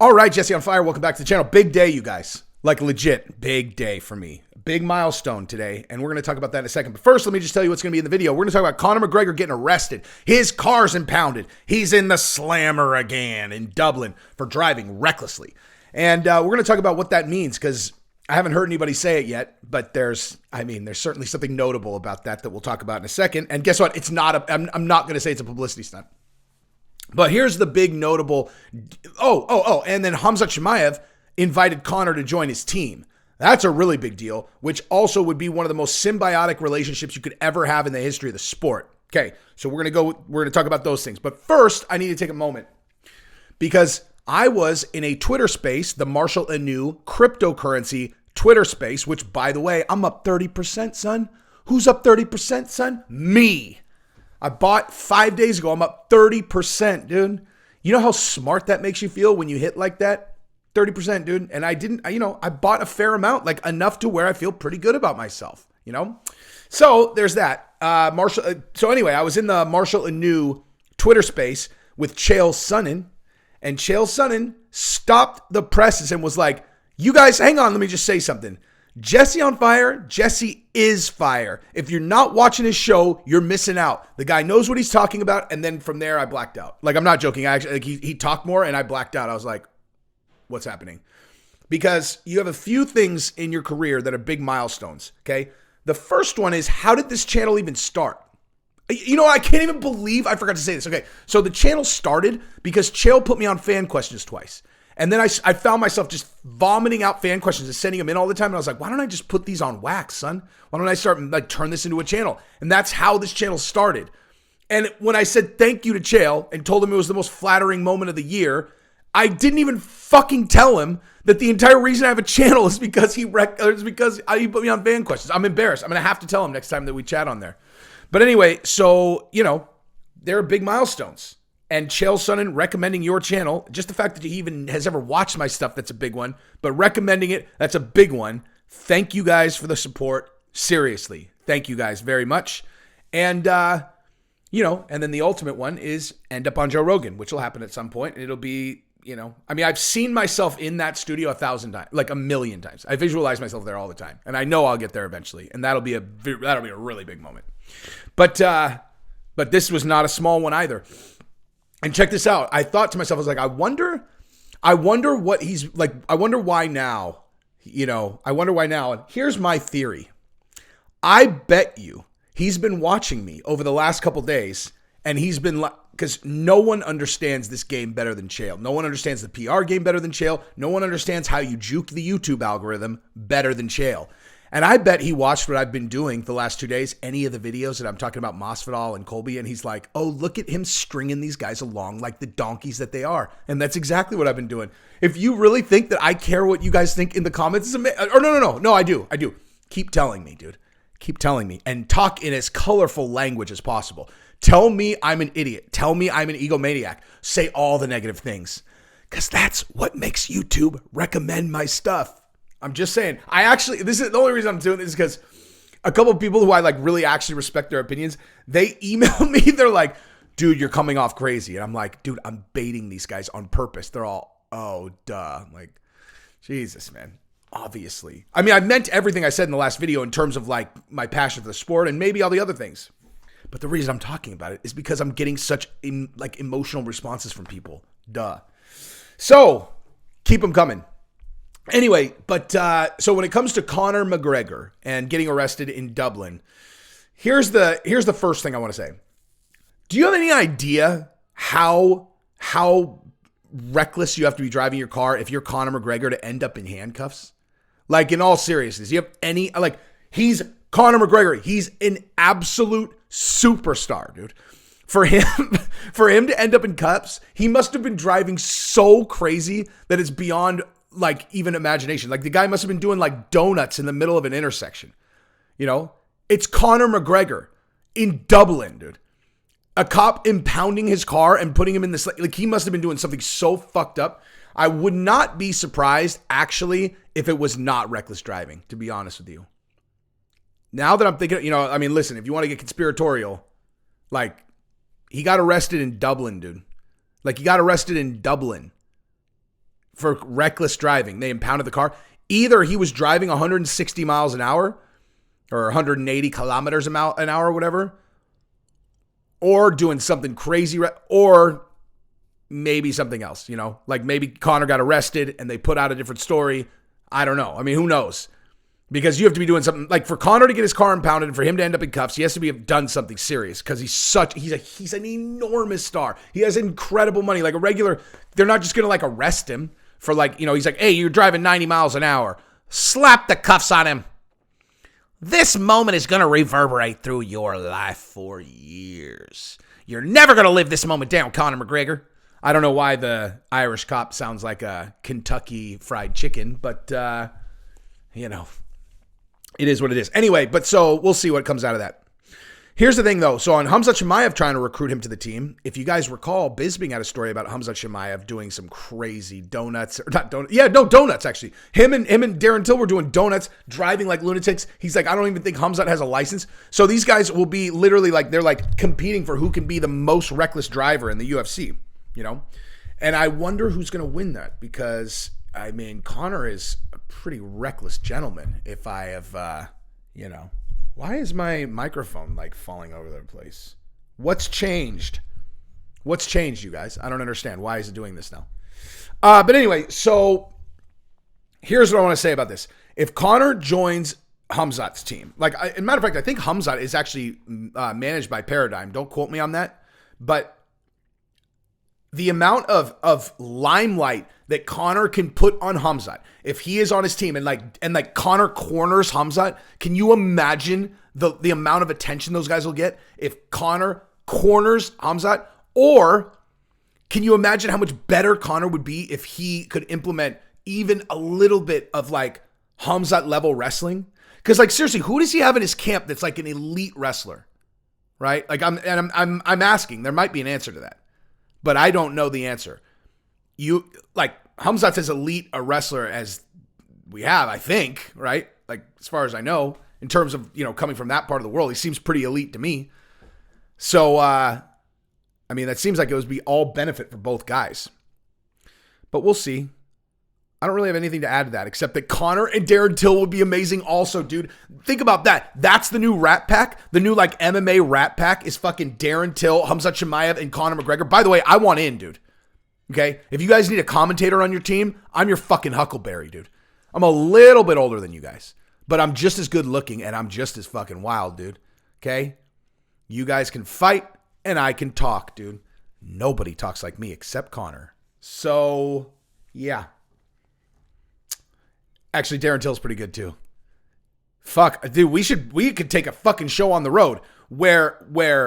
All right, Jesse on Fire. Welcome back to the channel. Big day, you guys. Like legit, big day for me. Big milestone today, and we're going to talk about that in a second. But first, let me just tell you what's going to be in the video. We're going to talk about Conor McGregor getting arrested. His car's impounded. He's in the slammer again in Dublin for driving recklessly. And we're going to talk about what that means, because I haven't heard anybody say it yet, but there's certainly something notable about that we'll talk about in a second. And guess what? It's not I'm not going to say it's a publicity stunt. But here's the big notable, and then Khamzat Chimaev invited Conor to join his team. That's a really big deal, which also would be one of the most symbiotic relationships you could ever have in the history of the sport. Okay, so we're going to talk about those things. But first, I need to take a moment, because I was in a Twitter space, the Marshall Anu cryptocurrency Twitter space, which, by the way, I'm up 30%, son. Who's up 30%, son? Me. I bought 5 days ago. I'm up 30%, dude. You know how smart that makes you feel when you hit like that? 30%, dude. And I bought a fair amount, like enough to where I feel pretty good about myself, So there's that. So anyway, I was in the Marshall Anu Twitter space with Chael Sonnen, and Chael Sonnen stopped the presses and was like, you guys, hang on, let me just say something. Jesse on Fire, Jesse is fire. If you're not watching his show, you're missing out. The guy knows what he's talking about, and then from there, I blacked out. Like, I'm not joking. I actually, he talked more, and I blacked out. I was like, what's happening? Because you have a few things in your career that are big milestones, okay? The first one is, how did this channel even start? I can't even believe I forgot to say this. Okay, so the channel started because Chael put me on fan questions twice. And then I found myself just vomiting out fan questions and sending them in all the time. And I was like, why don't I just put these on wax, son? Why don't I start turn this into a channel? And that's how this channel started. And when I said thank you to Chael and told him it was the most flattering moment of the year, I didn't even fucking tell him that the entire reason I have a channel is because he put me on fan questions. I'm embarrassed. I'm going to have to tell him next time that we chat on there. But anyway, so, there are big milestones. And Chael Sonnen recommending your channel, just the fact that he even has ever watched my stuff, that's a big one. But recommending it, that's a big one. Thank you guys for the support. Seriously. Thank you guys very much. And, and then the ultimate one is end up on Joe Rogan, which will happen at some point. And it'll be, I've seen myself in that studio 1,000 times, like 1,000,000 times. I visualize myself there all the time. And I know I'll get there eventually. And that'll be a really big moment. But this was not a small one either. And check this out. I thought to myself, I was like, I wonder what he's like. I wonder why now, I wonder why now. And here's my theory. I bet you he's been watching me over the last couple days, and he's been because no one understands this game better than Chael. No one understands the PR game better than Chael. No one understands how you juke the YouTube algorithm better than Chael. And I bet he watched what I've been doing the last 2 days, any of the videos that I'm talking about Masvidal and Colby, and he's like, oh, look at him stringing these guys along like the donkeys that they are. And that's exactly what I've been doing. If you really think that I care what you guys think in the comments, no, I do. Keep telling me, dude. Keep telling me. And talk in as colorful language as possible. Tell me I'm an idiot. Tell me I'm an egomaniac. Say all the negative things. Because that's what makes YouTube recommend my stuff. I'm just saying, this is the only reason I'm doing this is because a couple of people who I really actually respect their opinions, they email me, they're like, dude, you're coming off crazy. And I'm like, dude, I'm baiting these guys on purpose. They're all, oh, duh. I'm like, Jesus, man. Obviously. I meant everything I said in the last video in terms of my passion for the sport and maybe all the other things. But the reason I'm talking about it is because I'm getting such emotional responses from people. Duh. So keep them coming. Anyway, but so when it comes to Conor McGregor and getting arrested in Dublin, here's the first thing I want to say. Do you have any idea how reckless you have to be driving your car if you're Conor McGregor to end up in handcuffs? In all seriousness, do you have any he's Conor McGregor. He's an absolute superstar, dude. For him to end up in cuffs, he must have been driving so crazy that it's beyond even imagination. The guy must have been doing donuts in the middle of an intersection. It's Conor McGregor in Dublin, dude. A cop impounding his car and putting him in this, he must have been doing something so fucked up. I would not be surprised, actually, if it was not reckless driving, to be honest with you. Now that I'm thinking, listen, if you want to get conspiratorial, he got arrested in Dublin, dude. He got arrested in Dublin for reckless driving. They impounded the car. Either he was driving 160 miles an hour or 180 kilometers an hour or whatever, or doing something crazy, or maybe something else, you know, like maybe Conor got arrested and they put out a different story. I don't know. I mean, who knows? Because you have to be doing something like for Conor to get his car impounded and for him to end up in cuffs, he has to have done something serious because he's an enormous star. He has incredible money. Like a regular, they're not just going to like arrest him for like, you know, he's like, hey, you're driving 90 miles an hour. Slap the cuffs on him. This moment is going to reverberate through your life for years. You're never going to live this moment down, Conor McGregor. I don't know why the Irish cop sounds like a Kentucky Fried Chicken, but, you know, it is what it is. Anyway, but so we'll see what comes out of that. Here's the thing, though. So on Khamzat Chimaev trying to recruit him to the team, if you guys recall, Bisping had a story about Khamzat Chimaev doing some crazy donuts. Or not donuts. Yeah, no, donuts, actually. Him and Darren Till were doing donuts, driving like lunatics. He's like, I don't even think Khamzat has a license. So these guys will be literally like, they're like competing for who can be the most reckless driver in the UFC, you know? And I wonder who's going to win that because, I mean, Conor is a pretty reckless gentleman if I have, you know. Why is my microphone like falling over the place? What's changed? What's changed, you guys? I don't understand. Why is it doing this now? But anyway, so here's what I want to say about this. If Conor joins Khamzat's team, like, as a matter of fact, I think Khamzat is actually managed by Paradigm. Don't quote me on that. But the amount of limelight that Conor can put on Khamzat, if he is on his team and like Conor corners Khamzat, can you imagine the amount of attention those guys will get if Conor corners Khamzat? Or can you imagine how much better Conor would be if he could implement even a little bit of like Khamzat level wrestling? Because like seriously, who does he have in his camp that's like an elite wrestler, right? Like I'm asking. There might be an answer to that. But I don't know the answer. You like Khamzat's as elite a wrestler as we have, I think, right? Like as far as I know, in terms of, you know, coming from that part of the world, he seems pretty elite to me. So, I mean, that seems like it would be all benefit for both guys. But we'll see. I don't really have anything to add to that except that Conor and Darren Till would be amazing also, dude. Think about that. That's the new Rat Pack. The new like MMA Rat Pack is fucking Darren Till, Khamzat Chimaev, and Conor McGregor. By the way, I want in, dude. Okay? If you guys need a commentator on your team, I'm your fucking Huckleberry, dude. I'm a little bit older than you guys, but I'm just as good looking and I'm just as fucking wild, dude. Okay? You guys can fight and I can talk, dude. Nobody talks like me except Conor. So, yeah. Actually, Darren Till's pretty good too. Fuck, dude, we could take a fucking show on the road where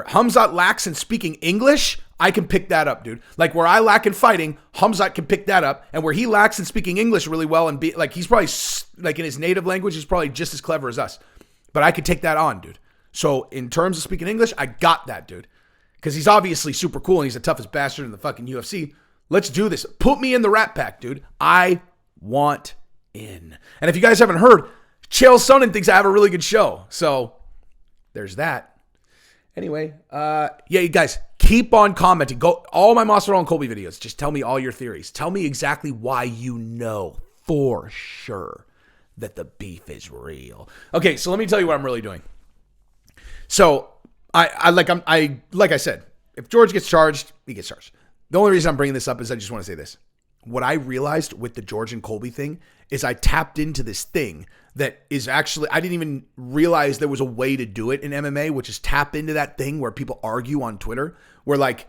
Khamzat lacks in speaking English. I can pick that up, dude. Like where I lack in fighting, Khamzat can pick that up, and where he lacks in speaking English really well and be like he's probably like in his native language, he's probably just as clever as us. But I could take that on, dude. So in terms of speaking English, I got that, dude. Because he's obviously super cool and he's the toughest bastard in the fucking UFC. Let's do this. Put me in the Rat Pack, dude. I want in. And if you guys haven't heard, Chael Sonnen thinks I have a really good show. So there's that. Anyway, yeah, you guys keep on commenting. Go all my Masvidal and Colby videos. Just tell me all your theories. Tell me exactly why you know for sure that the beef is real. Okay, so let me tell you what I'm really doing. So like I said, if George gets charged, he gets charged. The only reason I'm bringing this up is I just want to say this. What I realized with the George and Colby thing is I tapped into this thing that is actually, I didn't even realize there was a way to do it in MMA, which is tap into that thing where people argue on Twitter, where like,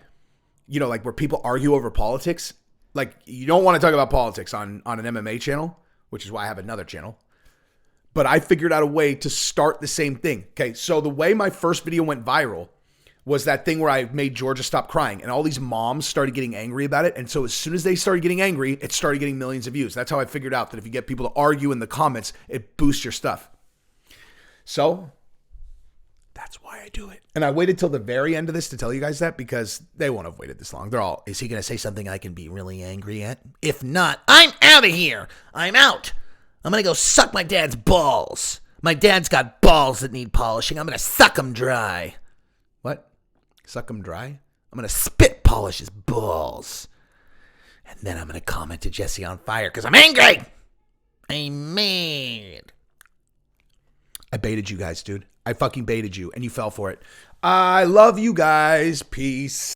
you know, like where people argue over politics. Like you don't want to talk about politics on an MMA channel, which is why I have another channel. But I figured out a way to start the same thing. Okay, so the way my first video went viral was that thing where I made Georgia stop crying, and all these moms started getting angry about it. And so as soon as they started getting angry, it started getting millions of views. That's how I figured out that if you get people to argue in the comments, it boosts your stuff. So that's why I do it. And I waited till the very end of this to tell you guys that because they won't have waited this long. They're all, is he going to say something I can be really angry at? If not, I'm out of here. I'm out. I'm going to go suck my dad's balls. My dad's got balls that need polishing. I'm going to suck them dry. What? Suck them dry? I'm going to spit polish his balls. And then I'm going to comment to Jesse on fire because I'm angry. I'm mad. I baited you guys, dude. I fucking baited you and you fell for it. I love you guys. Peace.